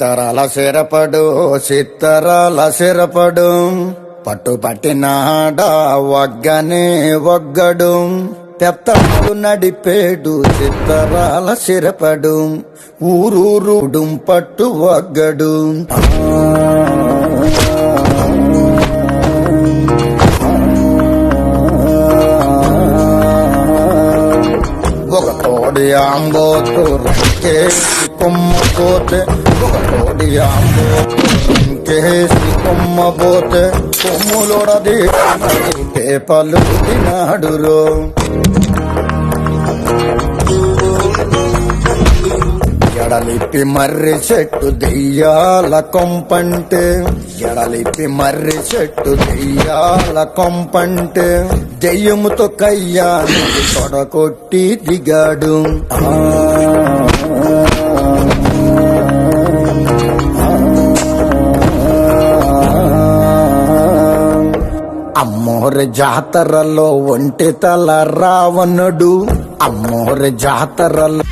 సిత్తరాల సిరపడు సిత్తరాల సిరపడు పట్టుపట్టినాడా వగ్గనే వగ్గడు పెత్తడు నడిపేడు సిత్తరాల సిరపడు ఊరూరుడు పట్టు వగ్గడు ఒక కోడి ఆంబోతు రంకేసి కొమ్మబోతే ఒక కోడి ఆంబోతు రంకేసి కొమ్మబోతే కొమ్ములోడది పేపలు తినాడురో ఎడలిప్పి మర్రి చెట్టు దెయ్యాల కొంపంటే ఎడలిప్పి మర్రి చెట్టు దెయ్యాల కొంపంటే దెయ్యముతో కయ్యానికి తొడకొట్టి దిగాడు అమ్మోరి జాతరలో ఒంటి తల రావణుడు అమ్మోరి జాతరలో